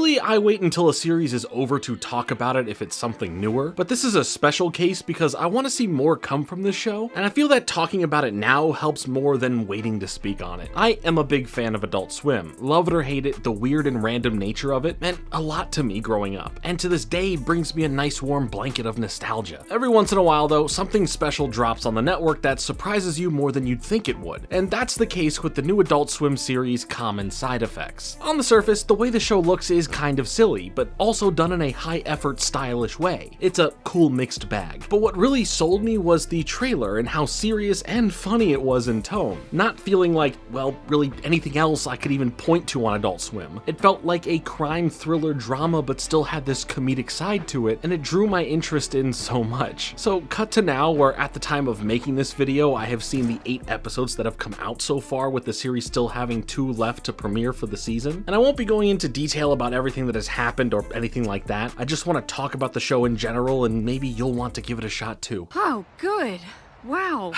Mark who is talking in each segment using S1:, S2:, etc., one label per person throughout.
S1: Usually I wait until a series is over to talk about it if it's something newer, but this is a special case because I want to see more come from this show, and I feel that talking about it now helps more than waiting to speak on it. I am a big fan of Adult Swim. Love it or hate it, the weird and random nature of it meant a lot to me growing up, and to this day brings me a nice warm blanket of nostalgia. Every once in a while though, something special drops on the network that surprises you more than you'd think it would, and that's the case with the new Adult Swim series Common Side Effects. On the surface, the way the show looks is kind of silly, but also done in a high-effort, stylish way. It's a cool mixed bag. But what really sold me was the trailer and how serious and funny it was in tone, not feeling like, well, really anything else I could even point to on Adult Swim. It felt like a crime thriller drama but still had this comedic side to it, and it drew my interest in so much. So cut to now, where at the time of making this video, I have seen the 8 episodes that have come out so far, with the series still having 2 left to premiere for the season. And I won't be going into detail about everything that has happened or anything like that. I just want to talk about the show in general, and maybe you'll want to give it a shot too.
S2: Oh, good. Wow.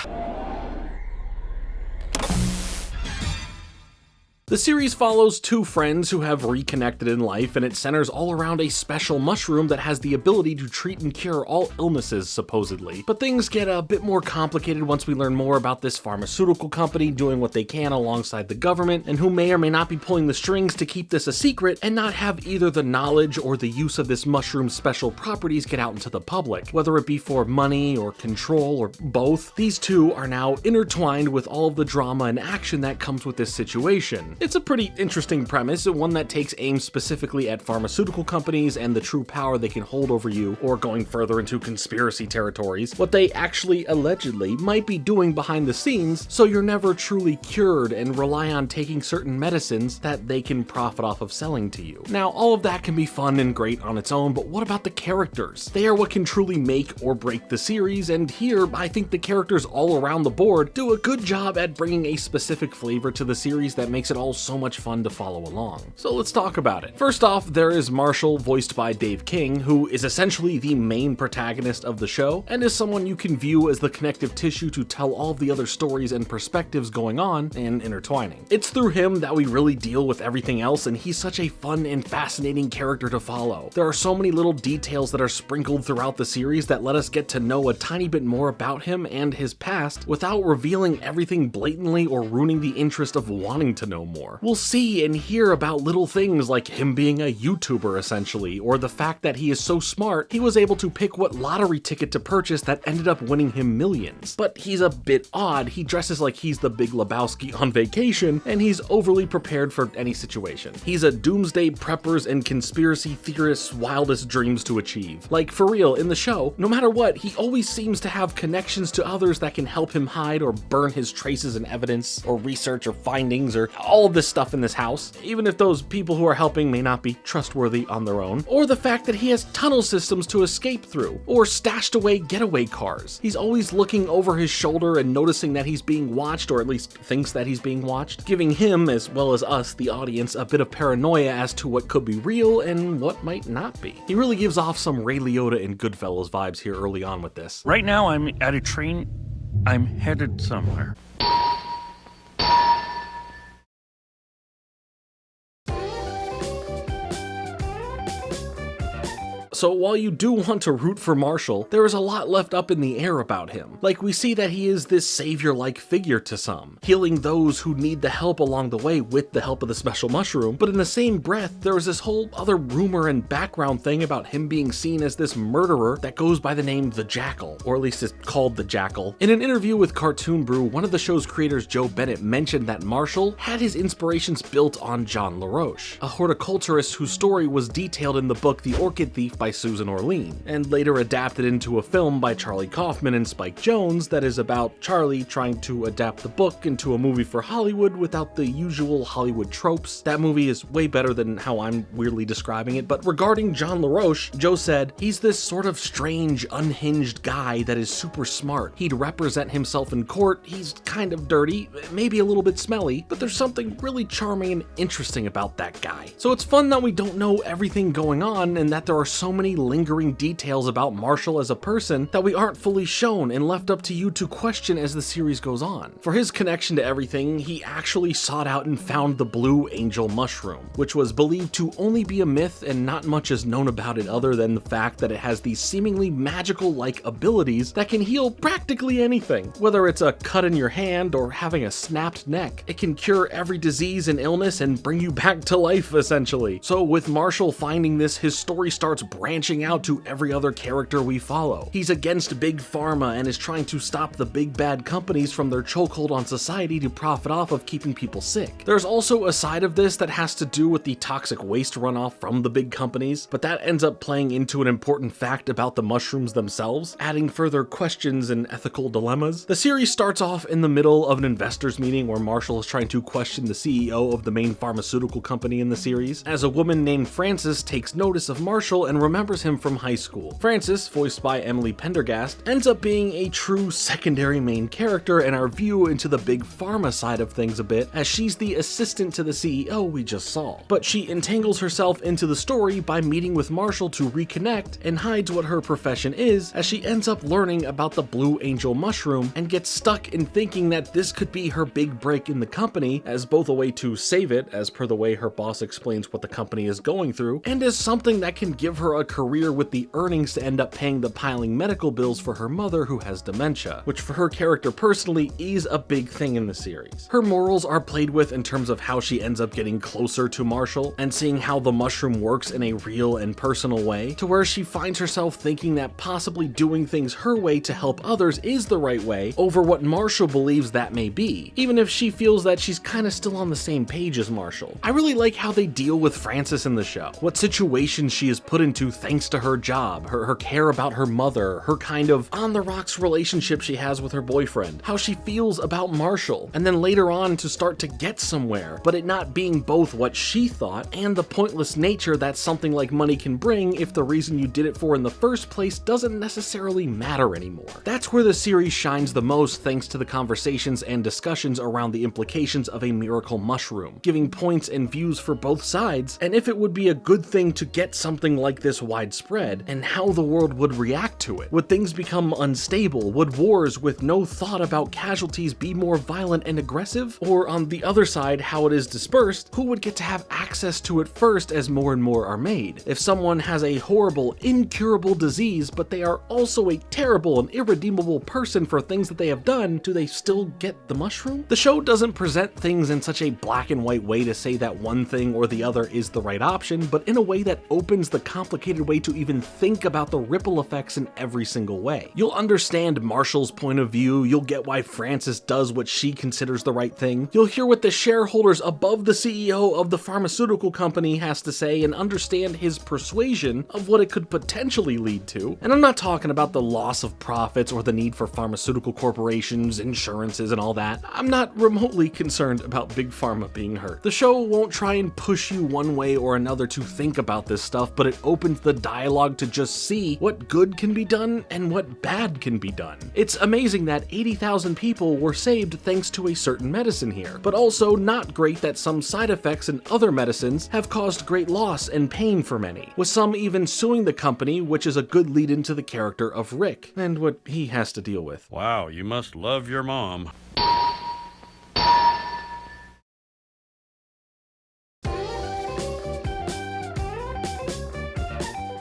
S1: The series follows 2 friends who have reconnected in life, and it centers all around a special mushroom that has the ability to treat and cure all illnesses, supposedly. But things get a bit more complicated once we learn more about this pharmaceutical company doing what they can alongside the government, and who may or may not be pulling the strings to keep this a secret and not have either the knowledge or the use of this mushroom's special properties get out into the public, whether it be for money or control or both. These 2 are now intertwined with all of the drama and action that comes with this situation. It's a pretty interesting premise, one that takes aim specifically at pharmaceutical companies and the true power they can hold over you, or going further into conspiracy territories, what they actually allegedly might be doing behind the scenes, so you're never truly cured and rely on taking certain medicines that they can profit off of selling to you. Now, all of that can be fun and great on its own, but what about the characters? They are what can truly make or break the series, and here I think the characters all around the board do a good job at bringing a specific flavor to the series that makes it all so much fun to follow along. So let's talk about it. First off, there is Marshall, voiced by Dave King, who is essentially the main protagonist of the show, and is someone you can view as the connective tissue to tell all of the other stories and perspectives going on and intertwining. It's through him that we really deal with everything else, and he's such a fun and fascinating character to follow. There are so many little details that are sprinkled throughout the series that let us get to know a tiny bit more about him and his past without revealing everything blatantly or ruining the interest of wanting to know more. We'll see and hear about little things like him being a YouTuber essentially, or the fact that he is so smart he was able to pick what lottery ticket to purchase that ended up winning him millions. But he's a bit odd. He dresses like he's the Big Lebowski on vacation, and he's overly prepared for any situation. He's a doomsday prepper's and conspiracy theorist's wildest dreams to achieve. Like, for real, in the show, no matter what, he always seems to have connections to others that can help him hide or burn his traces and evidence or research or findings or all of this stuff in this house, even if those people who are helping may not be trustworthy on their own, or the fact that he has tunnel systems to escape through, or stashed away getaway cars. He's always looking over his shoulder and noticing that he's being watched, or at least thinks that he's being watched, giving him, as well as us, the audience, a bit of paranoia as to what could be real and what might not be. He really gives off some Ray Liotta and Goodfellas vibes here early on with this.
S3: Right now I'm at a train. I'm headed somewhere.
S1: So while you do want to root for Marshall, there is a lot left up in the air about him. Like, we see that he is this savior-like figure to some, healing those who need the help along the way with the help of the special mushroom, but in the same breath, there is this whole other rumor and background thing about him being seen as this murderer that goes by the name The Jackal, or at least is called The Jackal. In an interview with Cartoon Brew, one of the show's creators, Joe Bennett, mentioned that Marshall had his inspirations built on John LaRoche, a horticulturist whose story was detailed in the book The Orchid Thief by Susan Orlean, and later adapted into a film by Charlie Kaufman and Spike Jonze that is about Charlie trying to adapt the book into a movie for Hollywood without the usual Hollywood tropes. That movie is way better than how I'm weirdly describing it, but regarding John LaRoche, Joe said, he's this sort of strange, unhinged guy that is super smart. He'd represent himself in court, he's kind of dirty, maybe a little bit smelly, but there's something really charming and interesting about that guy. So it's fun that we don't know everything going on and that there are so so many lingering details about Marshall as a person that we aren't fully shown and left up to you to question as the series goes on. For his connection to everything, he actually sought out and found the Blue Angel mushroom, which was believed to only be a myth and not much is known about it other than the fact that it has these seemingly magical-like abilities that can heal practically anything. Whether it's a cut in your hand or having a snapped neck, it can cure every disease and illness and bring you back to life, essentially. So with Marshall finding this, his story starts branching out to every other character we follow. He's against Big Pharma and is trying to stop the big bad companies from their chokehold on society to profit off of keeping people sick. There's also a side of this that has to do with the toxic waste runoff from the big companies, but that ends up playing into an important fact about the mushrooms themselves, adding further questions and ethical dilemmas. The series starts off in the middle of an investors meeting where Marshall is trying to question the CEO of the main pharmaceutical company in the series, as a woman named Frances takes notice of Marshall and remembers him from high school. Frances, voiced by Emily Pendergast, ends up being a true secondary main character in our view into the big pharma side of things a bit, as she's the assistant to the CEO we just saw. But she entangles herself into the story by meeting with Marshall to reconnect and hides what her profession is, as she ends up learning about the Blue Angel mushroom and gets stuck in thinking that this could be her big break in the company, as both a way to save it, as per the way her boss explains what the company is going through, and as something that can give her a career with the earnings to end up paying the piling medical bills for her mother who has dementia, which for her character personally is a big thing in the series. Her morals are played with in terms of how she ends up getting closer to Marshall and seeing how the mushroom works in a real and personal way, to where she finds herself thinking that possibly doing things her way to help others is the right way over what Marshall believes that may be, even if she feels that she's kinda still on the same page as Marshall. I really like how they deal with Frances in the show, what situations she is put into thanks to her job, her care about her mother, her kind of on-the-rocks relationship she has with her boyfriend, how she feels about Marshall, and then later on to start to get somewhere, but it not being both what she thought and the pointless nature that something like money can bring if the reason you did it for in the first place doesn't necessarily matter anymore. That's where the series shines the most, thanks to the conversations and discussions around the implications of a miracle mushroom, giving points and views for both sides, and if it would be a good thing to get something like this widespread, and how the world would react to it. Would things become unstable? Would wars with no thought about casualties be more violent and aggressive? Or on the other side, how it is dispersed, who would get to have access to it first as more and more are made? If someone has a horrible, incurable disease, but they are also a terrible and irredeemable person for things that they have done, do they still get the mushroom? The show doesn't present things in such a black and white way to say that one thing or the other is the right option, but in a way that opens the complicated way to even think about the ripple effects in every single way. You'll understand Marshall's point of view, you'll get why Frances does what she considers the right thing, you'll hear what the shareholders above the CEO of the pharmaceutical company has to say and understand his persuasion of what it could potentially lead to. And I'm not talking about the loss of profits or the need for pharmaceutical corporations, insurances, and all that. I'm not remotely concerned about Big Pharma being hurt. The show won't try and push you one way or another to think about this stuff, but it opens the dialogue to just see what good can be done and what bad can be done. It's amazing that 80,000 people were saved thanks to a certain medicine here, but also not great that some side effects in other medicines have caused great loss and pain for many, with some even suing the company, which is a good lead into the character of Rick and what he has to deal with.
S3: Wow, you must love your mom.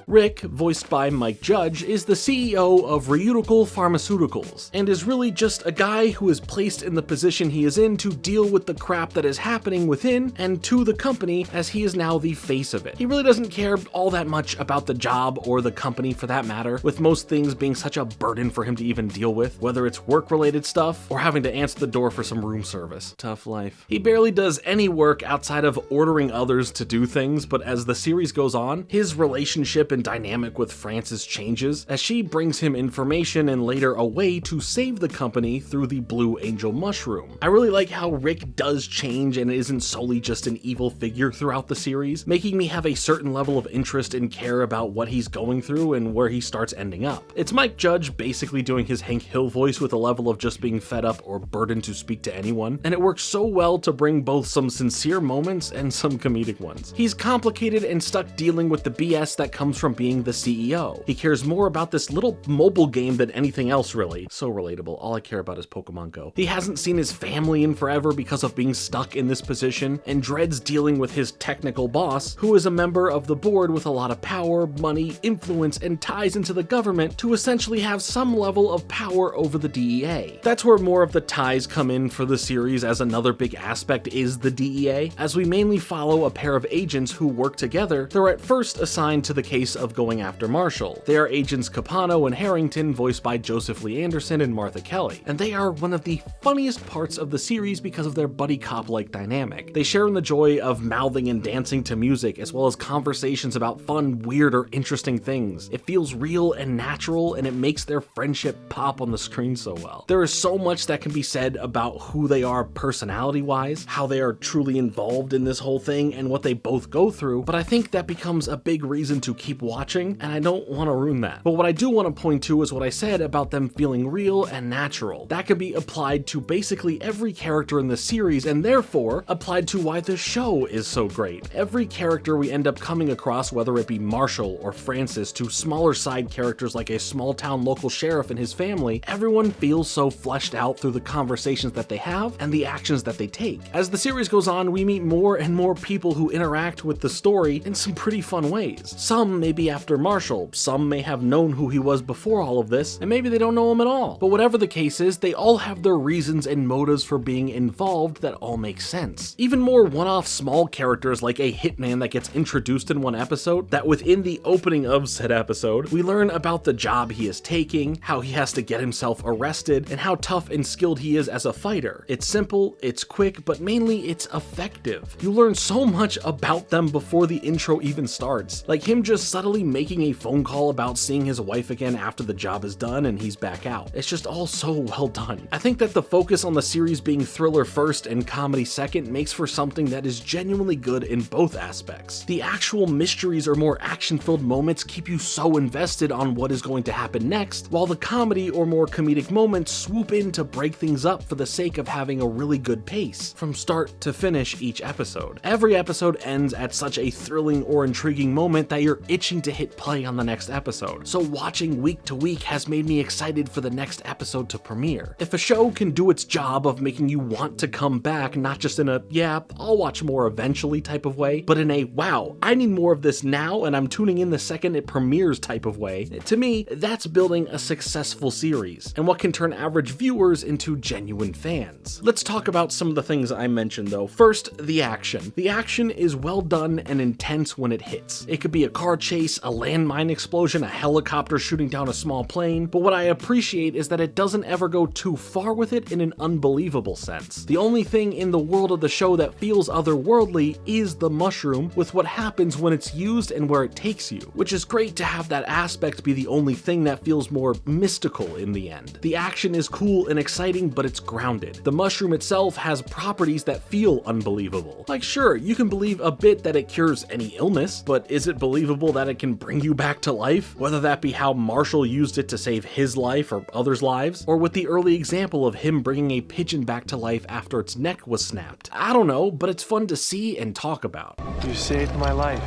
S1: Rick, voiced by Mike Judge, is the CEO of Pharmaceutical Pharmaceuticals, and is really just a guy who is placed in the position he is in to deal with the crap that is happening within and to the company, as he is now the face of it. He really doesn't care all that much about the job or the company for that matter, with most things being such a burden for him to even deal with, whether it's work-related stuff or having to answer the door for some room service. Tough life. He barely does any work outside of ordering others to do things, but as the series goes on, his relationship and dynamic with Frances changes as she brings him information and later a way to save the company through the Blue Angel mushroom. I really like how Rick does change and isn't solely just an evil figure throughout the series, making me have a certain level of interest and care about what he's going through and where he starts ending up. It's Mike Judge basically doing his Hank Hill voice with a level of just being fed up or burdened to speak to anyone, and it works so well to bring both some sincere moments and some comedic ones. He's complicated and stuck dealing with the BS that comes from from being the CEO. He cares more about this little mobile game than anything else, really. So relatable. All I care about is Pokemon Go. He hasn't seen his family in forever because of being stuck in this position, and dreads dealing with his technical boss, who is a member of the board with a lot of power, money, influence, and ties into the government to essentially have some level of power over the DEA. That's where more of the ties come in for the series, as another big aspect is the DEA. As we mainly follow a pair of agents who work together, they're at first assigned to the case of going after Marshall. They are agents Capano and Harrington, voiced by Joseph Lee Anderson and Martha Kelly, and they are one of the funniest parts of the series because of their buddy cop-like dynamic. They share in the joy of mouthing and dancing to music, as well as conversations about fun, weird, or interesting things. It feels real and natural, and it makes their friendship pop on the screen so well. There is so much that can be said about who they are personality-wise, how they are truly involved in this whole thing, and what they both go through, but I think that becomes a big reason to keep watching, and I don't want to ruin that. But what I do want to point to is what I said about them feeling real and natural. That can be applied to basically every character in the series, and therefore applied to why the show is so great. Every character we end up coming across, whether it be Marshall or Francis, to smaller side characters like a small town local sheriff and his family, everyone feels so fleshed out through the conversations that they have and the actions that they take. As the series goes on, we meet more and more people who interact with the story in some pretty fun ways. Some may be after Marshall, some may have known who he was before all of this, and maybe they don't know him at all. But whatever the case is, they all have their reasons and motives for being involved that all make sense. Even more one-off small characters like a hitman that gets introduced in one episode, that within the opening of said episode, we learn about the job he is taking, how he has to get himself arrested, and how tough and skilled he is as a fighter. It's simple, it's quick, but mainly it's effective. You learn so much about them before the intro even starts, like him just subtly making a phone call about seeing his wife again after the job is done and he's back out. It's just all so well done. I think that the focus on the series being thriller first and comedy second makes for something that is genuinely good in both aspects. The actual mysteries or more action-filled moments keep you so invested on what is going to happen next, while the comedy or more comedic moments swoop in to break things up for the sake of having a really good pace, from start to finish each episode. Every episode ends at such a thrilling or intriguing moment that you're itching to hit play on the next episode, so watching week to week has made me excited for the next episode to premiere. If a show can do its job of making you want to come back, not just in a, yeah, I'll watch more eventually type of way, but in a, wow, I need more of this now and I'm tuning in the second it premieres type of way, to me, that's building a successful series, and what can turn average viewers into genuine fans. Let's talk about some of the things I mentioned though. First, the action. The action is well done and intense when it hits. It could be a car chase, a landmine explosion, a helicopter shooting down a small plane, but what I appreciate is that it doesn't ever go too far with it in an unbelievable sense. The only thing in the world of the show that feels otherworldly is the mushroom, with what happens when it's used and where it takes you, which is great to have that aspect be the only thing that feels more mystical in the end. The action is cool and exciting, but it's grounded. The mushroom itself has properties that feel unbelievable. Like, sure, you can believe a bit that it cures any illness, but is it believable that it can bring you back to life? Whether that be how Marshall used it to save his life or others' lives, or with the early example of him bringing a pigeon back to life after its neck was snapped. I don't know, but it's fun to see and talk about.
S4: You saved my life.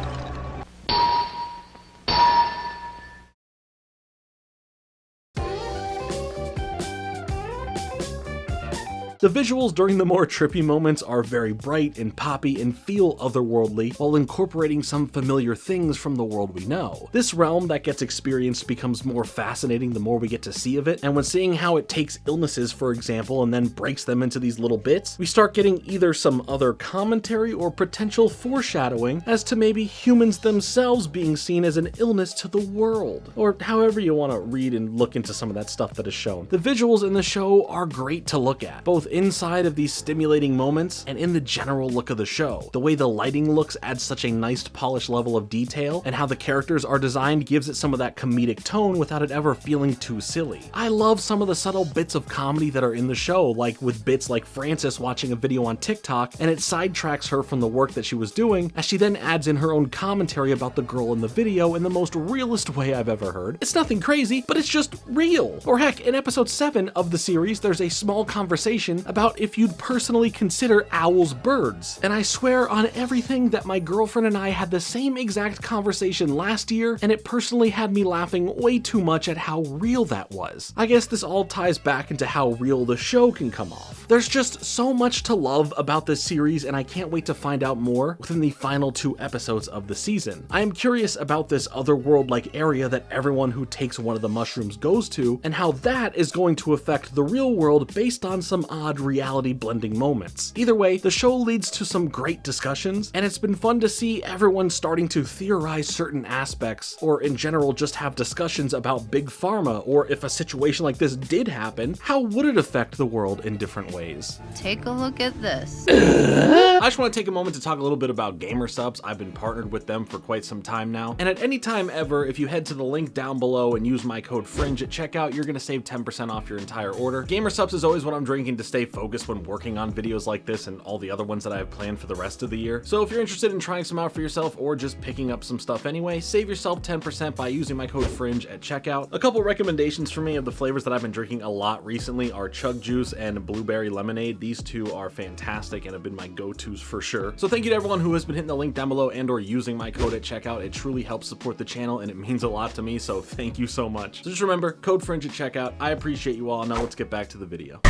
S1: The visuals during the more trippy moments are very bright and poppy and feel otherworldly while incorporating some familiar things from the world we know. This realm that gets experienced becomes more fascinating the more we get to see of it, and when seeing how it takes illnesses, for example, and then breaks them into these little bits, we start getting either some other commentary or potential foreshadowing as to maybe humans themselves being seen as an illness to the world, or however you want to read and look into some of that stuff that is shown. The visuals in the show are great to look at, both inside of these stimulating moments and in the general look of the show. The way the lighting looks adds such a nice polished level of detail, and how the characters are designed gives it some of that comedic tone without it ever feeling too silly. I love some of the subtle bits of comedy that are in the show, like with bits like Francis watching a video on TikTok and it sidetracks her from the work that she was doing, as she then adds in her own commentary about the girl in the video in the most realist way I've ever heard. It's nothing crazy, but it's just real. Or heck, in episode 7 of the series, there's a small conversation conversation about if you'd personally consider owls birds. And I swear on everything that my girlfriend and I had the same exact conversation last year, and it personally had me laughing way too much at how real that was. I guess this all ties back into how real the show can come off. There's just so much to love about this series, and I can't wait to find out more within the final 2 episodes of the season. I am curious about this otherworld-like area that everyone who takes one of the mushrooms goes to, and how that is going to affect the real world based on some odd reality blending moments. Either way, the show leads to some great discussions, and it's been fun to see everyone starting to theorize certain aspects, or in general just have discussions about big pharma, or if a situation like this did happen, how would it affect the world in different ways.
S4: Take a look at this.
S1: I just want to take a moment to talk a little bit about Gamer Subs. I've been partnered with them for quite some time now, and at any time ever, if you head to the link down below and use my code FRINGE at checkout, you're going to save 10% off your entire order. Gamer Subs is always what I'm drinking to stay focused when working on videos like this and all the other ones that I have planned for the rest of the year. So if you're interested in trying some out for yourself or just picking up some stuff anyway, save yourself 10% by using my code FRINGE at checkout. A couple recommendations for me of the flavors that I've been drinking a lot recently are Chug Juice and Blueberry Lemonade. These two are fantastic and have been my go-tos for sure. So thank you to everyone who has been hitting the link down below and or using my code at checkout. It truly helps support the channel and it means a lot to me, so thank you so much. So just remember, code FRINGE at checkout. I appreciate you all. Now let's get back to the video.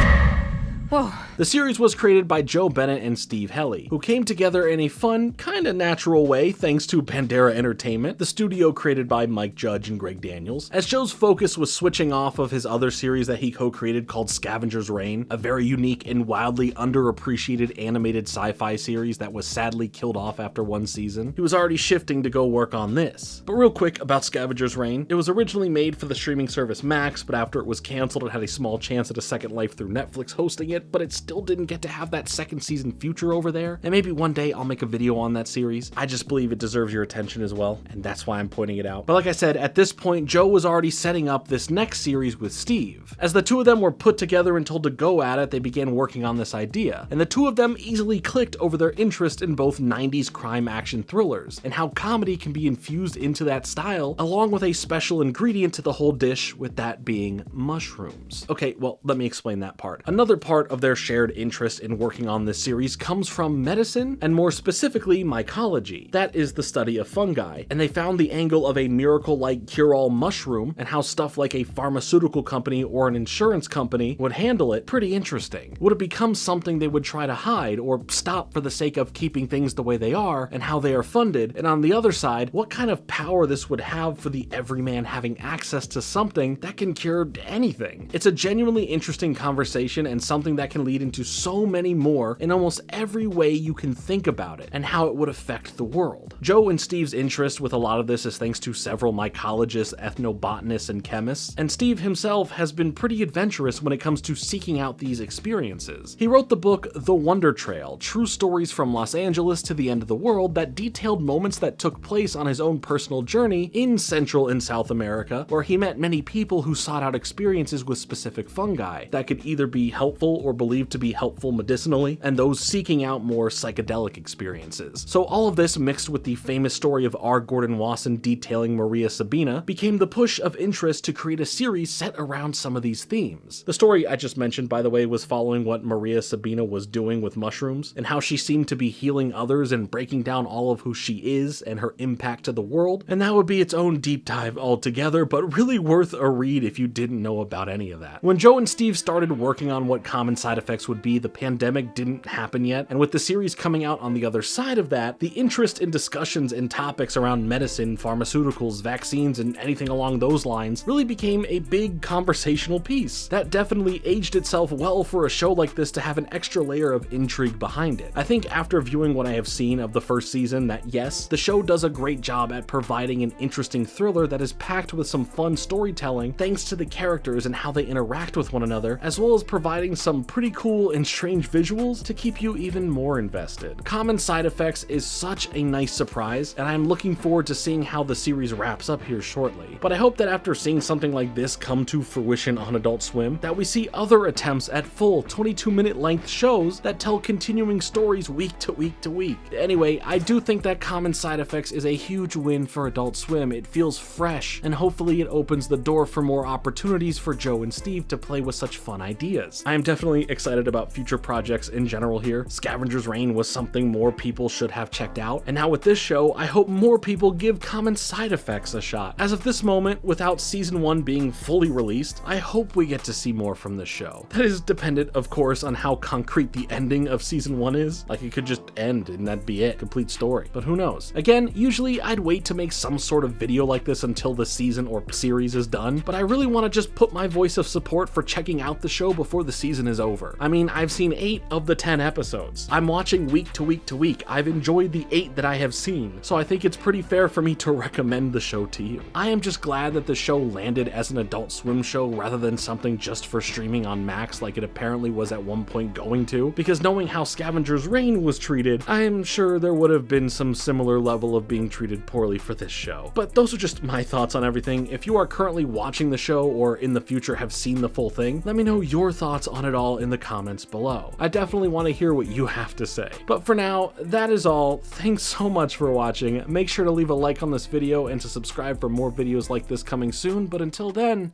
S2: Whoa.
S1: The series was created by Joe Bennett and Steve Helly, who came together in a fun, kinda natural way thanks to Pandera Entertainment, the studio created by Mike Judge and Greg Daniels, as Joe's focus was switching off of his other series that he co-created called Scavenger's Reign, a very unique and wildly underappreciated animated sci-fi series that was sadly killed off after 1 season. He was already shifting to go work on this. But real quick about Scavenger's Reign, it was originally made for the streaming service Max, but after it was canceled, it had a small chance at a second life through Netflix hosting it, but it still didn't get to have that second season future over there, and maybe one day I'll make a video on that series. I just believe it deserves your attention as well, and that's why I'm pointing it out. But like I said, at this point, Joe was already setting up this next series with Steve. As the two of them were put together and told to go at it, they began working on this idea, and the two of them easily clicked over their interest in both 90s crime action thrillers, and how comedy can be infused into that style, along with a special ingredient to the whole dish, with that being mushrooms. Okay, well, let me explain that part. Another part of their shared interest in working on this series comes from medicine, and more specifically mycology. That is the study of fungi, and they found the angle of a miracle-like cure-all mushroom and how stuff like a pharmaceutical company or an insurance company would handle it pretty interesting. Would it become something they would try to hide or stop for the sake of keeping things the way they are and how they are funded? And on the other side, what kind of power this would have for the everyman having access to something that can cure anything? It's a genuinely interesting conversation and something that can lead into so many more in almost every way you can think about it and how it would affect the world. Joe and Steve's interest with a lot of this is thanks to several mycologists, ethnobotanists, and chemists, and Steve himself has been pretty adventurous when it comes to seeking out these experiences. He wrote the book The Wonder Trail, True Stories from Los Angeles to the End of the World, that detailed moments that took place on his own personal journey in Central and South America, where he met many people who sought out experiences with specific fungi that could either be helpful or believed to be helpful medicinally, and those seeking out more psychedelic experiences. So all of this mixed with the famous story of R. Gordon Wasson detailing Maria Sabina became the push of interest to create a series set around some of these themes. The story I just mentioned, by the way, was following what Maria Sabina was doing with mushrooms and how she seemed to be healing others and breaking down all of who she is and her impact to the world, and that would be its own deep dive altogether, but really worth a read if you didn't know about any of that. When Joe and Steve started working on what common side effects would be, the pandemic didn't happen yet, and with the series coming out on the other side of that, the interest in discussions and topics around medicine, pharmaceuticals, vaccines, and anything along those lines really became a big conversational piece. That definitely aged itself well for a show like this to have an extra layer of intrigue behind it. I think after viewing what I have seen of the first season that yes, the show does a great job at providing an interesting thriller that is packed with some fun storytelling thanks to the characters and how they interact with one another, as well as providing some pretty cool and strange visuals to keep you even more invested. Common Side Effects is such a nice surprise, and I'm looking forward to seeing how the series wraps up here shortly. But I hope that after seeing something like this come to fruition on Adult Swim, that we see other attempts at full 22-minute length shows that tell continuing stories week to week to week. Anyway, I do think that Common Side Effects is a huge win for Adult Swim. It feels fresh, and hopefully it opens the door for more opportunities for Joe and Steve to play with such fun ideas. I am definitely definitely excited about future projects in general here. Scavenger's Reign was something more people should have checked out, and now with this show, I hope more people give Common Side Effects a shot. As of this moment, without season 1 being fully released, I hope we get to see more from this show. That is dependent, of course, on how concrete the ending of season 1 is. Like, it could just end and that'd be it, complete story. But who knows? Again, usually I'd wait to make some sort of video like this until the season or series is done, but I really want to just put my voice of support for checking out the show before the season is over. I mean, I've seen 8 of the 10 episodes. I'm watching week to week to week. I've enjoyed the 8 that I have seen, so I think it's pretty fair for me to recommend the show to you. I am just glad that the show landed as an Adult Swim show rather than something just for streaming on Max like it apparently was at one point going to, because knowing how Scavenger's Reign was treated, I am sure there would have been some similar level of being treated poorly for this show. But those are just my thoughts on everything. If you are currently watching the show or in the future have seen the full thing, let me know your thoughts on it all in the comments below. I definitely want to hear what you have to say. But for now, that is all. Thanks so much for watching. Make sure to leave a like on this video and to subscribe for more videos like this coming soon. But until then,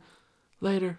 S1: later.